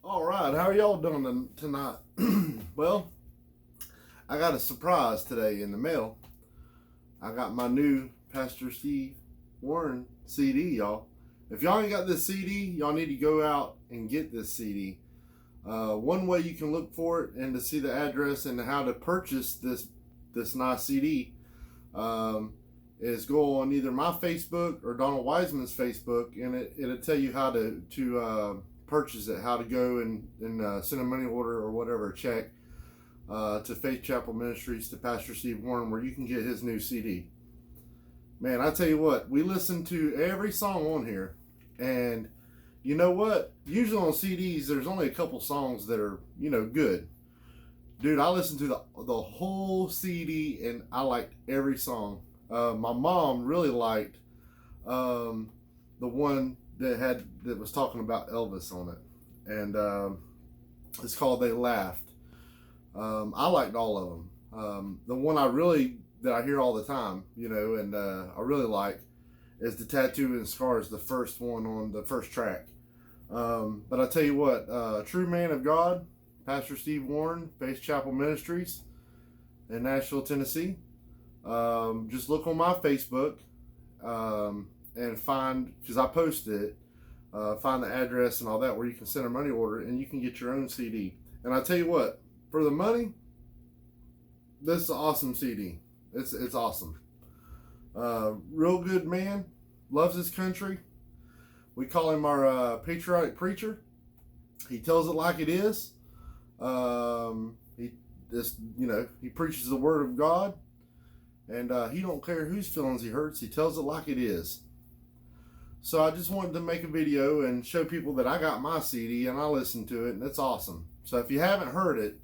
All right, how are y'all doing tonight? Well, I got a surprise today in the mail. I got my new Pastor Steve Warren CD, y'all. If y'all ain't got this CD, y'all need to go out and get this CD. One way you can look for it and to see the address and how to purchase this nice CD is go on either my Facebook or Donald Wiseman's Facebook, and it'll tell you how to purchase it, how to go and send a money order or whatever, a check to Faith Chapel Ministries to Pastor Steve Warren, where you can get his new CD. Man, I tell you what, we listen to every song on here, and you know what? Usually on CDs, there's only a couple songs that are good. Dude, I listened to the whole CD, and I liked every song. My mom really liked the one that was talking about Elvis on it, and it's called "They Laughed." I liked all of them. The one that I hear all the time, and I really like is the "Tattoo and Scars," the first one on the first track. But I tell you what, true man of God, Pastor Steve Warren, Faith Chapel Ministries in Nashville, Tennessee. Just look on my Facebook and find, because I posted it, find the address and all that where you can send a money order and you can get your own CD. And I tell you what, for the money, this is an awesome CD. It's awesome. Real good man, loves his country. We call him our patriotic preacher. He tells it like it is. He preaches the word of God, and he don't care whose feelings he hurts. He tells it like it is. So I just wanted to make a video and show people that I got my CD and I listened to it, and it's awesome. So if you haven't heard it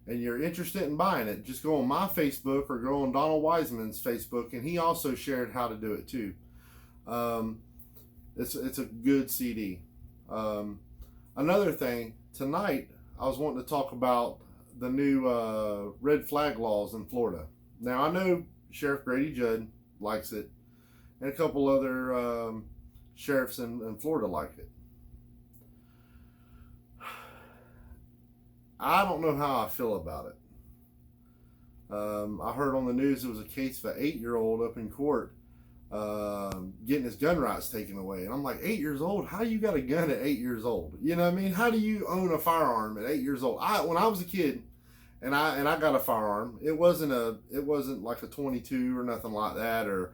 and you're interested in buying it, just go on my Facebook or go on Donald Wiseman's Facebook, and he also shared how to do it too. It's a good CD. Another thing, tonight I was wanting to talk about the new red flag laws in Florida. Now I know Sheriff Grady Judd likes it, and a couple other sheriffs in Florida like it. I don't know how I feel about it. I heard on the news there was a case of an 8-year-old up in court getting his gun rights taken away, and I'm like, 8 years old? How you got a gun at 8 years old? You know what I mean? How do you own a firearm at 8 years old? When I was a kid, and I got a firearm, it wasn't like a 22 or nothing like that, or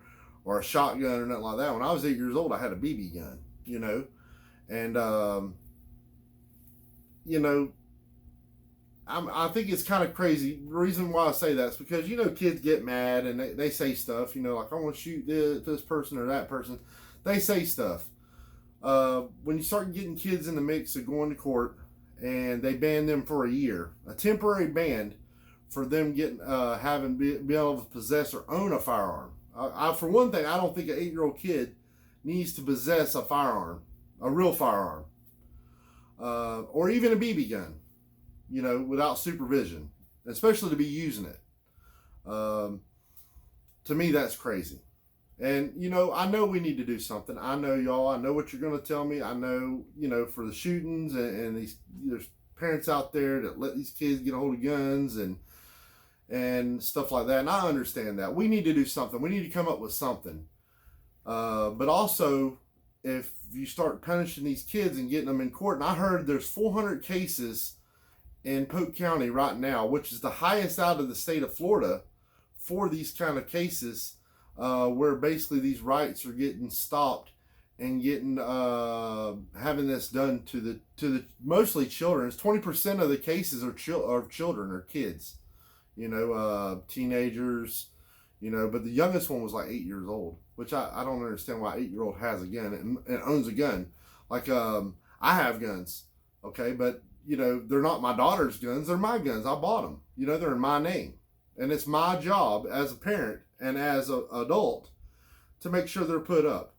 a shotgun or nothing like that. When I was 8 years old, I had a BB gun, and I think it's kind of crazy. The reason why I say that is because kids get mad and they say stuff, like, I want to shoot this person or that person. They say stuff. When you start getting kids in the mix of going to court and they ban them for a year, a temporary ban for them being able to possess or own a firearm. For one thing, I don't think an 8-year-old kid needs to possess a firearm, a real firearm, or even a BB gun, without supervision, especially to be using it. To me, that's crazy. And, I know we need to do something. I know y'all, I know what you're going to tell me. I know, for the shootings and there's parents out there that let these kids get a hold of guns and stuff like that. And I understand that. We need to do something. We need to come up with something. But also, if you start punishing these kids and getting them in court, and I heard there's 400 cases in Polk County right now, which is the highest out of the state of Florida for these kind of cases, where basically these rights are getting stopped and getting having this done to the mostly children. 20% of the cases are children or kids, teenagers, but the youngest one was like 8 years old, which I don't understand why an 8-year-old has a gun and owns a gun. Like, I have guns, okay, but they're not my daughter's guns. They're my guns. I bought them. They're in my name. And it's my job as a parent and as an adult to make sure they're put up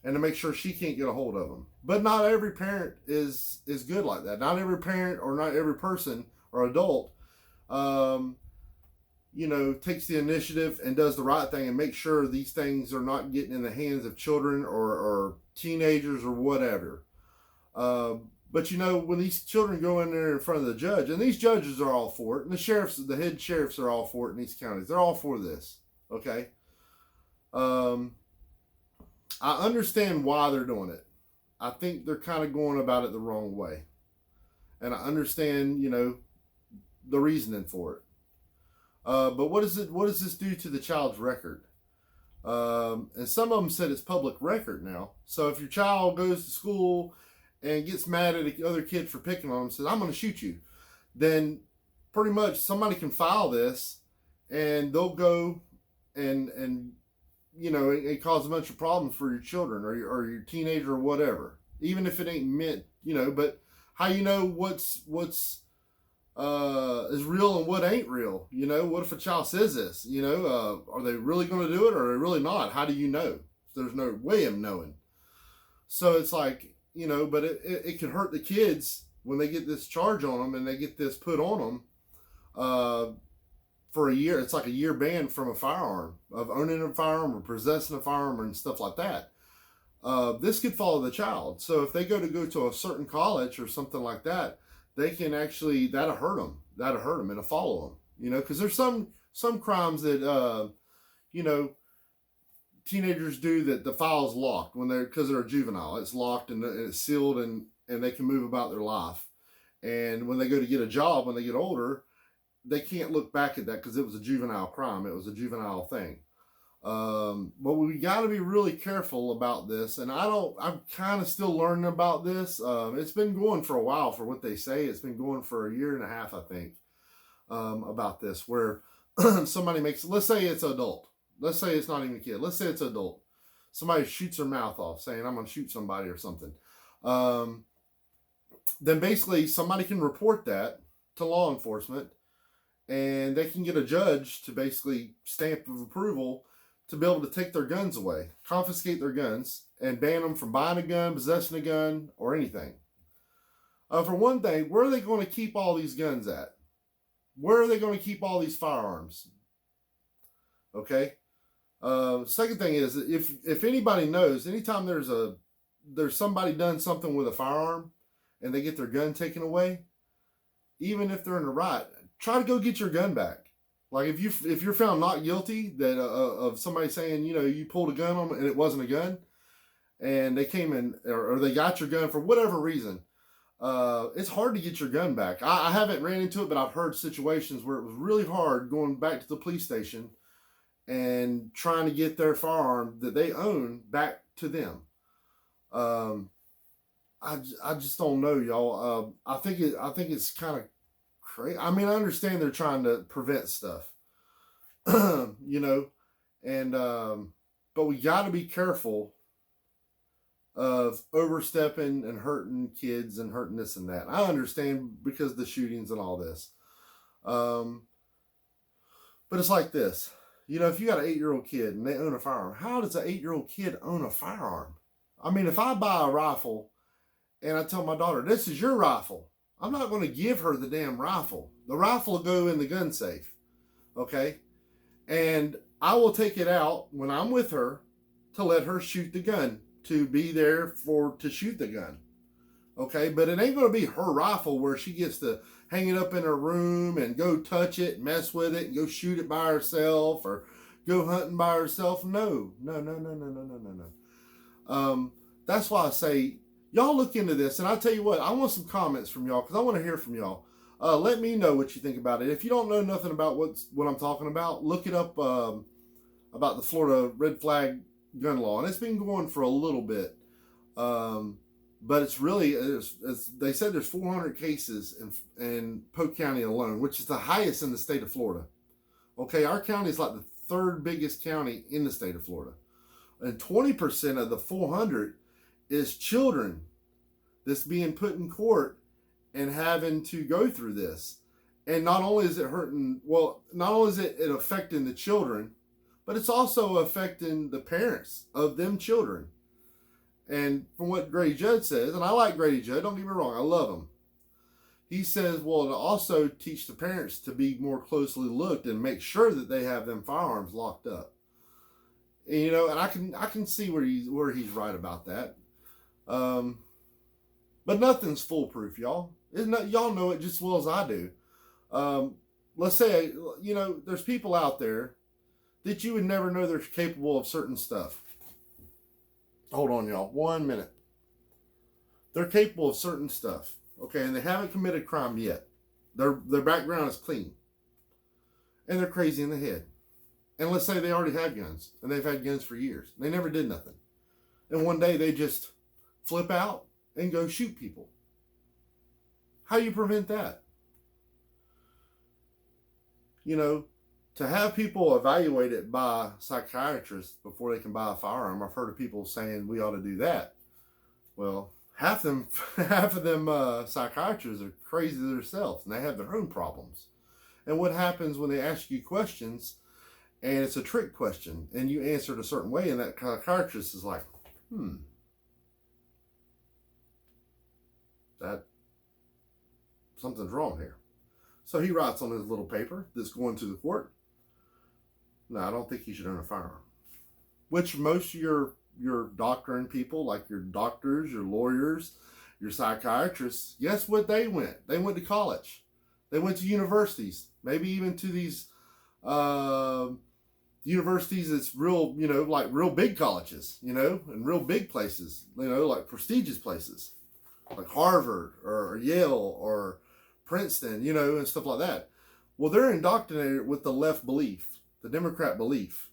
and to make sure she can't get a hold of them. But not every parent is good like that. Not every parent or not every person or adult, takes the initiative and does the right thing and makes sure these things are not getting in the hands of children or teenagers or whatever. But when these children go in there in front of the judge, and these judges are all for it, and the head sheriffs are all for it in these counties. They're all for this. Okay. I understand why they're doing it. I think they're kind of going about it the wrong way. And I understand, the reasoning for it. But what does this do to the child's record? And some of them said it's public record now. So if your child goes to school and gets mad at the other kid for picking on him, says, "I'm going to shoot you," then pretty much somebody can file this, and they'll go and it causes a bunch of problems for your children or your teenager or whatever. Even if it ain't meant, but how what's is real and what ain't real? What if a child says this? Are they really going to do it, or are they really not? How do you know? There's no way of knowing. So it's like, but it can hurt the kids when they get this charge on them and they get this put on them for a year. It's like a year ban from a firearm, of owning a firearm or possessing a firearm and stuff like that. This could follow the child. So if they go to a certain college or something like that, they can actually, that'll hurt them. It'll follow them, because there's some crimes that, teenagers do that the file's locked because they're a juvenile. It's locked and it's sealed and they can move about their life. And when they go to get a job, when they get older, they can't look back at that because it was a juvenile crime. It was a juvenile thing. But we got to be really careful about this. And I'm kind of still learning about this. It's been going for a while for what they say. It's been going for a year and a half, I think, about this, where somebody let's say it's adult. Let's say it's not even a kid. Let's say it's adult. Somebody shoots their mouth off saying, "I'm going to shoot somebody," or something. Then basically somebody can report that to law enforcement, and they can get a judge to basically stamp of approval to be able to take their guns away, confiscate their guns, and ban them from buying a gun, possessing a gun, or anything. For one thing, where are they going to keep all these guns at? Where are they going to keep all these firearms? Okay. Second thing is, if anybody knows, anytime there's somebody done something with a firearm and they get their gun taken away, even if they're in the right, try to go get your gun back. Like if you're found not guilty that of somebody saying, you pulled a gun on them and it wasn't a gun, and they came in or they got your gun for whatever reason, it's hard to get your gun back. I haven't ran into it, but I've heard situations where it was really hard going back to the police station and trying to get their firearm that they own back to them. I just don't know, y'all. I think it's kind of crazy. I mean, I understand they're trying to prevent stuff, and but we got to be careful of overstepping and hurting kids and hurting this and that. I understand because of the shootings and all this, but it's like this. If you got an 8-year-old kid and they own a firearm, how does an 8-year-old kid own a firearm? I mean, if I buy a rifle and I tell my daughter, "This is your rifle," I'm not going to give her the damn rifle. The rifle will go in the gun safe. Okay? And I will take it out when I'm with her to let her shoot the gun, to be there to shoot the gun. Okay? But it ain't going to be her rifle where she gets to hang it up in her room and go touch it, mess with it, and go shoot it by herself or go hunting by herself. No. That's why I say, y'all look into this. And I'll tell you what, I want some comments from y'all because I want to hear from y'all. Let me know what you think about it. If you don't know nothing about what I'm talking about, look it up about the Florida red flag gun law. And it's been going for a little bit. But it's really, they said there's 400 cases in Polk County alone, which is the highest in the state of Florida. Okay, our county is like the third biggest county in the state of Florida. And 20% of the 400 is children that's being put in court and having to go through this. And not only is it affecting the children, but it's also affecting the parents of them children. And from what Grady Judd says, and I like Grady Judd, don't get me wrong, I love him. He says, well, to also teach the parents to be more closely looked and make sure that they have them firearms locked up. And, and I can see where he's right about that. But nothing's foolproof, y'all. Y'all know it just as well as I do. Let's say, there's people out there that you would never know they're capable of certain stuff. Hold on, y'all. 1 minute. They're capable of certain stuff, okay, and they haven't committed crime yet. Their background is clean, and they're crazy in the head. And let's say they already have guns, and they've had guns for years. They never did nothing. And one day they just flip out and go shoot people. How do you prevent that? To have people evaluated by psychiatrists before they can buy a firearm, I've heard of people saying we ought to do that. Well, half of them psychiatrists are crazy themselves, and they have their own problems. And what happens when they ask you questions, and it's a trick question, and you answer it a certain way, and that psychiatrist is like, that something's wrong here. So he writes on his little paper that's going to the court, no, I don't think you should own a firearm. Which most of your doctoring people, like your doctors, your lawyers, your psychiatrists, guess what they went? They went to college. They went to universities, maybe even to these universities that's real, like real big colleges, and real big places, like prestigious places, like Harvard or Yale or Princeton, and stuff like that. Well, they're indoctrinated with the left belief, the Democrat belief.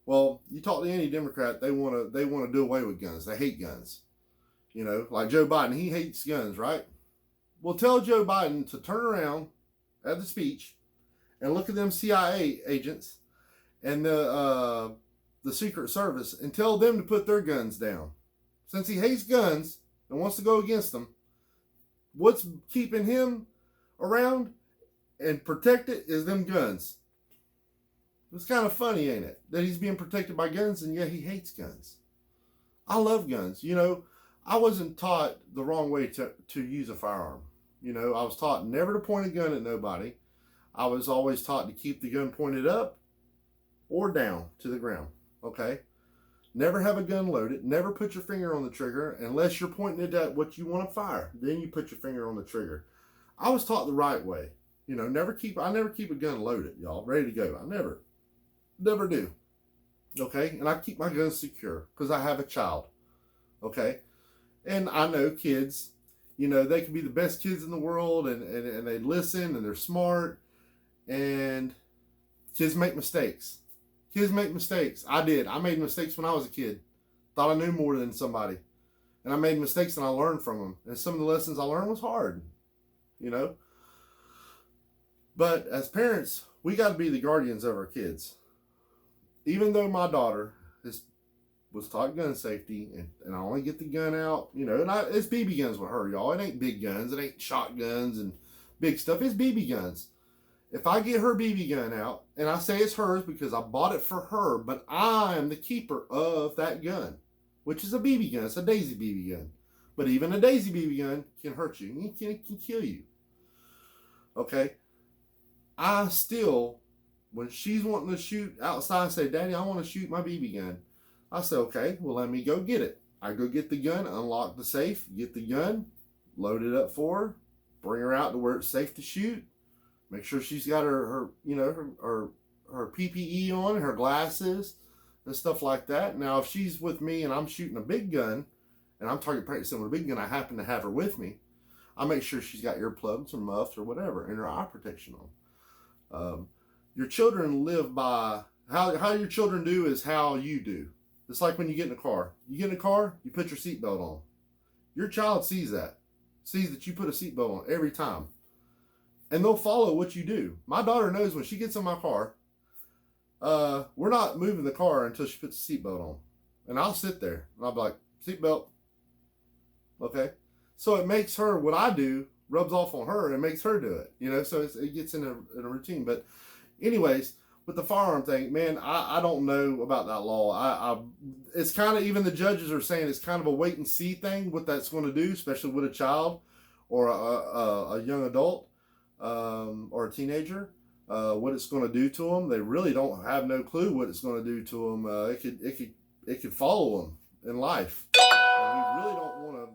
Well, you talk to any Democrat, they want to do away with guns. They hate guns. Like Joe Biden, he hates guns, right? Well, tell Joe Biden to turn around at the speech and look at them CIA agents and the Secret Service and tell them to put their guns down. Since he hates guns and wants to go against them, what's keeping him around and protected is them guns. It's kind of funny, ain't it? That he's being protected by guns and yet he hates guns. I love guns. I wasn't taught the wrong way to use a firearm. I was taught never to point a gun at nobody. I was always taught to keep the gun pointed up or down to the ground. Okay? Never have a gun loaded. Never put your finger on the trigger unless you're pointing it at what you want to fire. Then you put your finger on the trigger. I was taught the right way. I never keep a gun loaded, y'all, ready to go. I never do. Okay? And I keep my guns secure because I have a child. Okay? And I know kids, they can be the best kids in the world and they listen and they're smart, and kids make mistakes. Kids make mistakes. I did. I made mistakes when I was a kid. Thought I knew more than somebody. And I made mistakes and I learned from them. And some of the lessons I learned was hard, But as parents, we got to be the guardians of our kids. Even though my daughter was taught gun safety, and I only get the gun out, and it's BB guns with her, y'all. It ain't big guns. It ain't shotguns and big stuff. It's BB guns. If I get her BB gun out, and I say it's hers because I bought it for her, but I am the keeper of that gun, which is a BB gun. It's a Daisy BB gun. But even a Daisy BB gun can hurt you. It can kill you. Okay? I still, when she's wanting to shoot outside, say, Daddy, I want to shoot my BB gun. I say, okay, well, let me go get it. I go get the gun, unlock the safe, get the gun, load it up for her, bring her out to where it's safe to shoot, make sure she's got her PPE on, her glasses, and stuff like that. Now, if she's with me and I'm shooting a big gun, and I'm target practicing with a big gun, I happen to have her with me, I make sure she's got earplugs or muffs or whatever, and her eye protection on. Your children live by, how your children do is how you do. It's like when you get in a car. You get in a car, you put your seatbelt on. Your child sees that you put a seatbelt on every time. And they'll follow what you do. My daughter knows when she gets in my car, we're not moving the car until she puts the seatbelt on. And I'll sit there and I'll be like, seatbelt. Okay? So it makes her, what I do, rubs off on her and it makes her do it. So it gets in a routine. But anyways, with the firearm thing, man, I don't know about that law. It's kind of, even the judges are saying it's kind of a wait and see thing, what that's going to do, especially with a child or a young adult or a teenager, what it's going to do to them. They really don't have no clue what it's going to do to them. It could follow them in life. And we really don't want to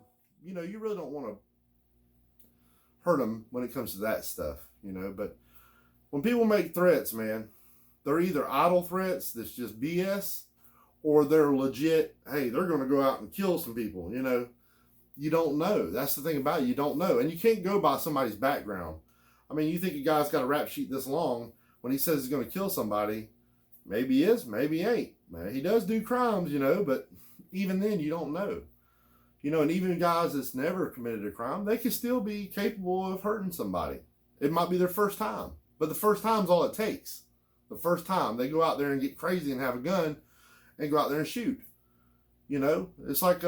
you really don't want to hurt them when it comes to that stuff, but when people make threats, man, they're either idle threats that's just BS, or they're legit, hey, they're going to go out and kill some people, You don't know. That's the thing about it. You don't know. And you can't go by somebody's background. I mean, you think a guy's got a rap sheet this long, when he says he's going to kill somebody, maybe he is, maybe he ain't. He does do crimes, but even then you don't know. And even guys that's never committed a crime, they can still be capable of hurting somebody. It might be their first time, but the first time's all it takes. The first time they go out there and get crazy and have a gun and go out there and shoot. It's like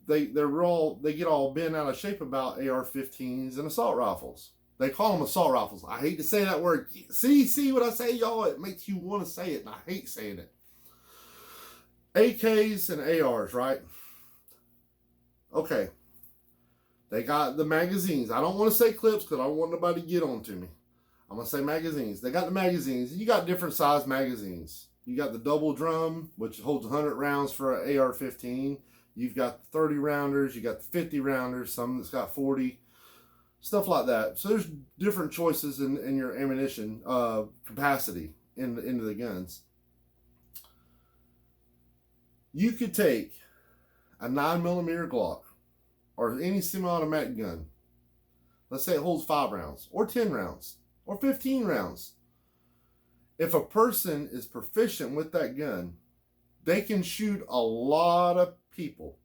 they get all bent out of shape about AR-15s and assault rifles. They call them assault rifles. I hate to say that word. See what I say, y'all? It makes you want to say it, and I hate saying it. AKs and ARs, right? Okay. They got the magazines. I don't want to say clips because I don't want nobody to get on to me. I'm going to say magazines. They got the magazines. You got different size magazines. You got the double drum, which holds 100 rounds for an AR-15. You've got the 30 rounders. You got the 50 rounders. Some that's got 40. Stuff like that. So there's different choices in your ammunition capacity into the guns. You could take a 9mm Glock or any semi-automatic gun. Let's say it holds 5 rounds or 10 rounds or 15 rounds. If a person is proficient with that gun, they can shoot a lot of people.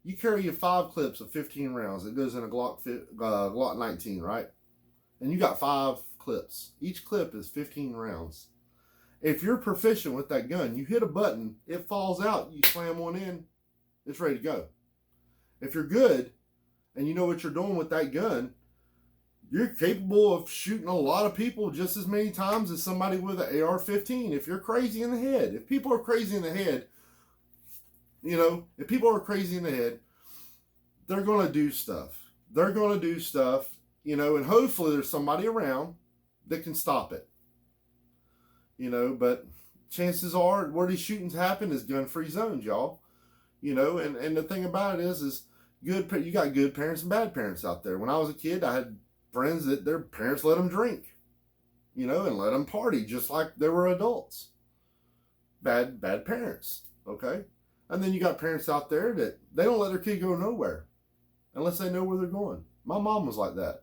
You carry your 5 clips of 15 rounds. It goes in a Glock 19, right? And you got 5 clips. Each clip is 15 rounds. If you're proficient with that gun, you hit a button, it falls out, you slam one in, it's ready to go. If you're good and you know what you're doing with that gun, you're capable of shooting a lot of people just as many times as somebody with an AR-15. If you're crazy in the head, if people are crazy in the head, if people are crazy in the head, they're going to do stuff. They're going to do stuff, and hopefully there's somebody around that can stop it. But chances are where these shootings happen is gun-free zones, y'all. And the thing about it is you got good parents and bad parents out there. When I was a kid, I had friends that their parents let them drink, and let them party just like they were adults. Bad parents, okay? And then you got parents out there that they don't let their kid go nowhere unless they know where they're going. My mom was like that.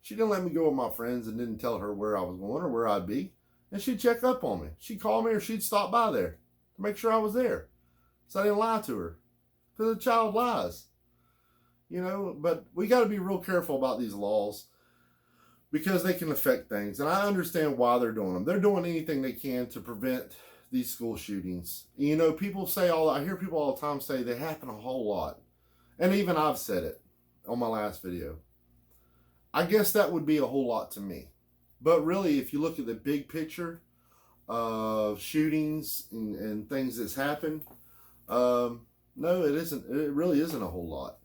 She didn't let me go with my friends and didn't tell her where I was going or where I'd be. And she'd check up on me. She'd call me or she'd stop by there to make sure I was there. So I didn't lie to her. Because a child lies. But we got to be real careful about these laws because they can affect things. And I understand why they're doing them. They're doing anything they can to prevent these school shootings. People say I hear people all the time say they happen a whole lot. And even I've said it on my last video. I guess that would be a whole lot to me. But really, if you look at the big picture of shootings and things that's happened, no, it isn't. It really isn't a whole lot.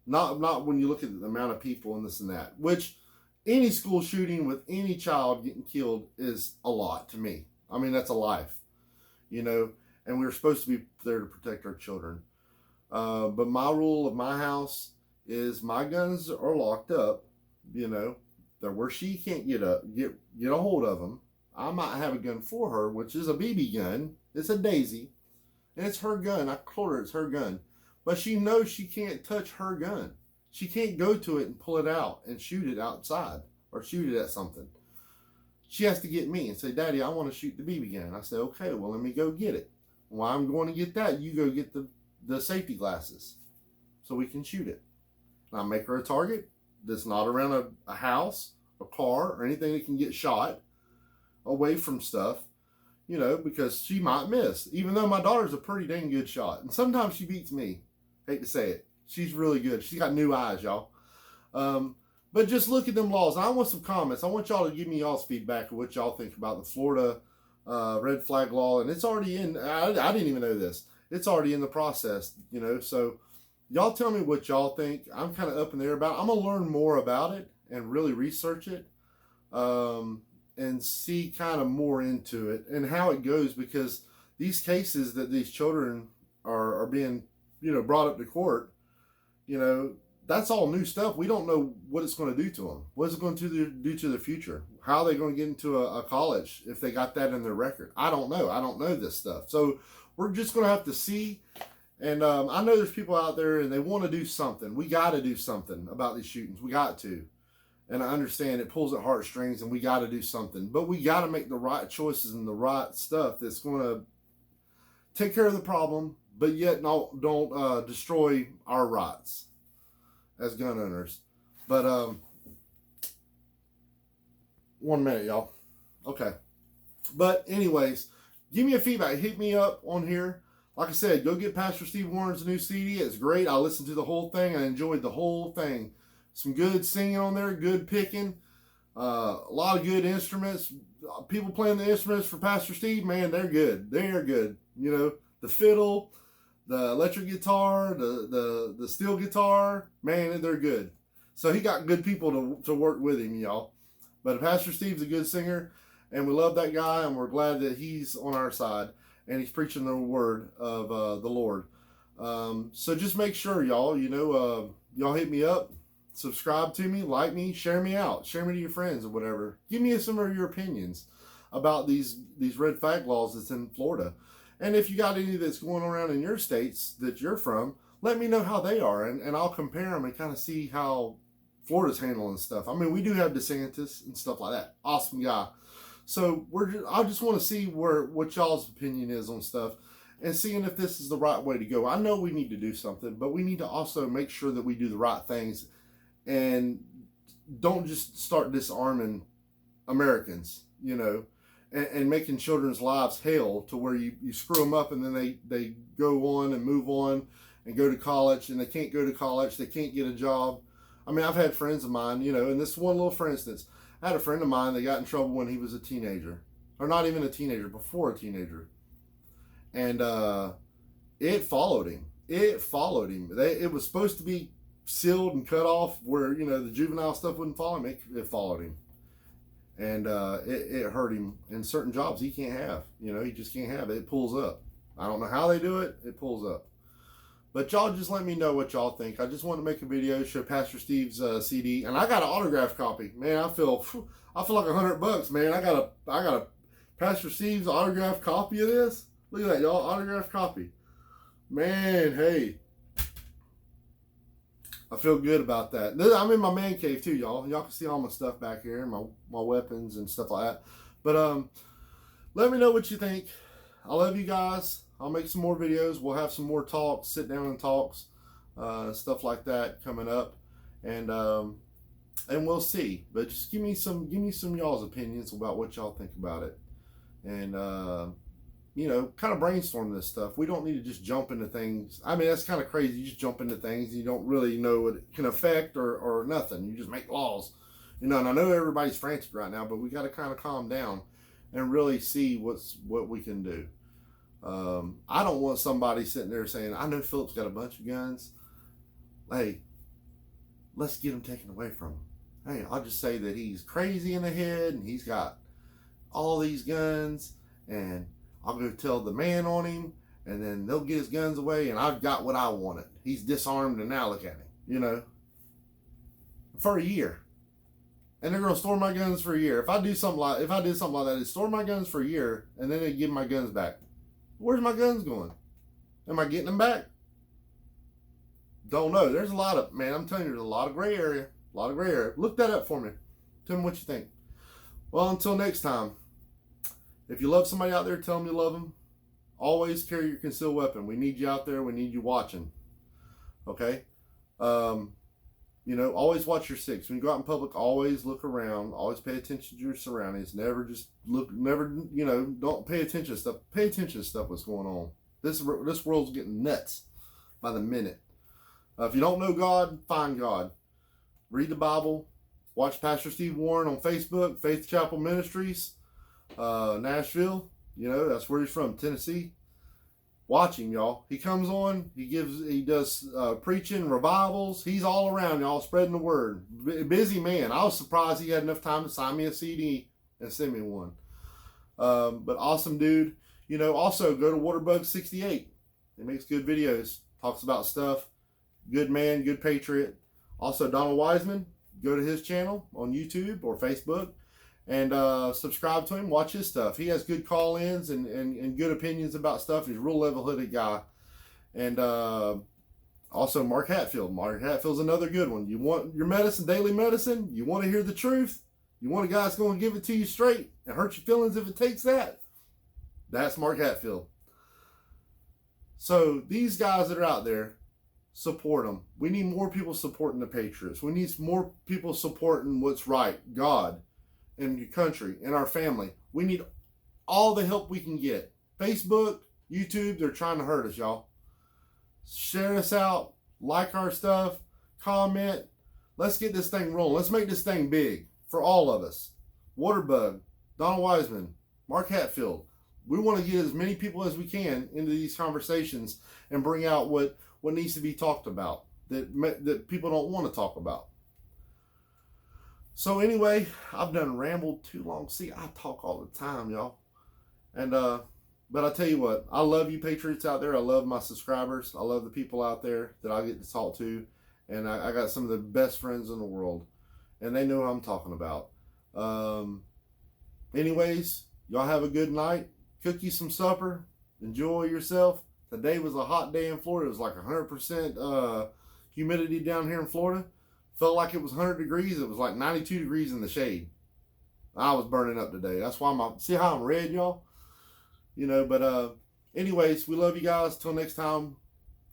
Not when you look at the amount of people and this and that. Which any school shooting with any child getting killed is a lot to me. I mean, that's a life, and we're supposed to be there to protect our children. But my rule of my house is my guns are locked up, They're where she can't get a hold of them. I might have a gun for her, which is a BB gun. It's a Daisy, and it's her gun. I told her it's her gun, but she knows she can't touch her gun. She can't go to it and pull it out and shoot it outside or shoot it at something. She has to get me and say, "Daddy, I want to shoot the BB gun." I say, "Okay, well, let me go get it." While I'm going to get that, you go get the safety glasses so we can shoot it. And I make her a target that's not around a house, a car, or anything that can get shot, away from stuff, because she might miss. Even though my daughter's a pretty dang good shot. And sometimes she beats me. Hate to say it. She's really good. She's got new eyes, y'all. But just look at them laws. I want some comments. I want y'all to give me y'all's feedback of what y'all think about the Florida red flag law. And it's already in. I didn't even know this. It's already in the process, So y'all tell me what y'all think. I'm kind of up in the air about it. I'm going to learn more about it and really research it and see kind of more into it and how it goes, because these cases that these children are being, brought up to court, that's all new stuff. We don't know what it's going to do to them. What is it going to do to their future? How are they going to get into a college if they got that in their record? I don't know. I don't know this stuff. So we're just going to have to see. And I know there's people out there and they want to do something. We got to do something about these shootings. We got to. And I understand it pulls at heartstrings and we got to do something. But we got to make the right choices and the right stuff that's going to take care of the problem, but yet don't destroy our rights as gun owners. But 1 minute, y'all. Okay. But anyways, give me a feedback. Hit me up on here. Like I said, go get Pastor Steve Warren's new CD. It's great. I listened to the whole thing. I enjoyed the whole thing. Some good singing on there, good picking. A lot of good instruments. People playing the instruments for Pastor Steve, man, they're good. They are good. You know, the fiddle, the electric guitar, the steel guitar, man, they're good. So he got good people to work with him, y'all. But Pastor Steve's a good singer, and we love that guy, and we're glad that he's on our side, and he's preaching the word of the Lord. So just make sure, y'all, you know, y'all hit me up, subscribe to me, like me, share me out, share me to your friends or whatever. Give me some of your opinions about these red flag laws that's in Florida. And if you got any that's going around in your states that you're from, let me know how they are, and I'll compare them and kind of see how Florida's handling stuff. I mean, we do have DeSantis and stuff like that. Awesome guy. So I just want to see what y'all's opinion is on stuff and seeing if this is the right way to go. I know we need to do something, but we need to also make sure that we do the right things and don't just start disarming Americans, you know, and making children's lives hell to where you screw them up and then they go on and move on and go to college, and they can't go to college. They can't get a job. I mean, I've had friends of mine, you know, and this one little for instance, I had a friend of mine that got in trouble when he was a teenager, or not even a teenager, before a teenager. And it followed him. It followed him. It was supposed to be sealed and cut off where, you know, the juvenile stuff wouldn't follow him. It followed him. And it hurt him in certain jobs he can't have. You know, he just can't have it. It pulls up. I don't know how they do it. It pulls up. But y'all just let me know what y'all think. I just want to make a video, show Pastor Steve's CD, and I got an autographed copy. Man, I feel like $100, man. I got a Pastor Steve's autographed copy of this. Look at that, y'all, autographed copy. Man, hey, I feel good about that. I'm in my man cave too, y'all. Y'all can see all my stuff back here, my weapons and stuff like that. But let me know what you think. I love you guys. I'll make some more videos. We'll have some more talks, sit down and talks, stuff like that coming up, and we'll see. But just give me some y'all's opinions about what y'all think about it, and you know, kind of brainstorm this stuff. We don't need to just jump into things. I mean, that's kind of crazy. You just jump into things and you don't really know what it can affect or nothing. You just make laws, you know. And I know everybody's frantic right now, but we got to kind of calm down and really see what we can do. I don't want somebody sitting there saying, I know Philip's got a bunch of guns. Hey, let's get him taken away from him. Hey, I'll just say that he's crazy in the head and he's got all these guns, and I'll go tell the man on him, and then they'll get his guns away, and I've got what I wanted. He's disarmed, and now look at him, you know, for a year. And they're going to store my guns for a year. If I did something like that, they'd store my guns for a year, and then they'd give my guns back. Where's my guns going? Am I getting them back? Don't know. There's a lot of, man, I'm telling you, there's a lot of gray area. A lot of gray area. Look that up for me. Tell me what you think. Well, until next time, if you love somebody out there, tell them you love them. Always carry your concealed weapon. We need you out there. We need you watching. Okay? You know, always watch your six. When you go out in public, always look around. Always pay attention to your surroundings. Never just look, you know, don't pay attention to stuff. Pay attention to stuff what's going on. This world's getting nuts by the minute. If you don't know God, find God. Read the Bible. Watch Pastor Steve Warren on Facebook, Faith Chapel Ministries, Nashville. You know, that's where he's from, Tennessee. Watch him, y'all. He comes on. He does preaching, revivals. He's all around, y'all, spreading the word. Busy man. I was surprised he had enough time to sign me a CD and send me one. But awesome dude. You know, also go to Waterbug68. He makes good videos. Talks about stuff. Good man, good patriot. Also, Donald Wiseman, go to his channel on YouTube or Facebook and subscribe to him. Watch his stuff. He has good call-ins and good opinions about stuff. He's a real level-headed guy. And also Mark Hatfield. Mark Hatfield's another good one. You want your medicine, daily medicine? You want to hear the truth? You want a guy that's going to give it to you straight and hurt your feelings if it takes that? That's Mark Hatfield. So these guys that are out there, support them. We need more people supporting the Patriots. We need more people supporting what's right, God, and your country, and our family. We need all the help we can get. Facebook, YouTube, they're trying to hurt us, y'all. Share us out, like our stuff, comment. Let's get this thing rolling. Let's make this thing big for all of us. Waterbug, Donald Wiseman, Mark Hatfield. We want to get as many people as we can into these conversations and bring out what needs to be talked about that people don't want to talk about. So anyway, I've done rambled too long. See, I talk all the time, y'all. And but I tell you what, I love you Patriots out there. I love my subscribers. I love the people out there that I get to talk to. And I got some of the best friends in the world. And they know what I'm talking about. Anyways, y'all have a good night. Cook you some supper. Enjoy yourself. Today was a hot day in Florida. It was like 100% humidity down here in Florida. Felt like it was 100 degrees. It was like 92 degrees in the shade. I was burning up today. That's why see how I'm red, y'all? You know, but anyways, we love you guys. Till next time,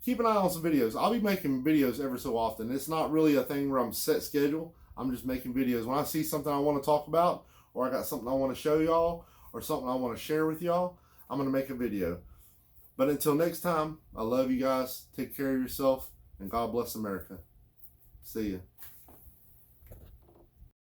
keep an eye on some videos. I'll be making videos ever so often. It's not really a thing where I'm set schedule. I'm just making videos. When I see something I want to talk about, or I got something I want to show y'all, or something I want to share with y'all, I'm going to make a video. But until next time, I love you guys. Take care of yourself, and God bless America. See ya.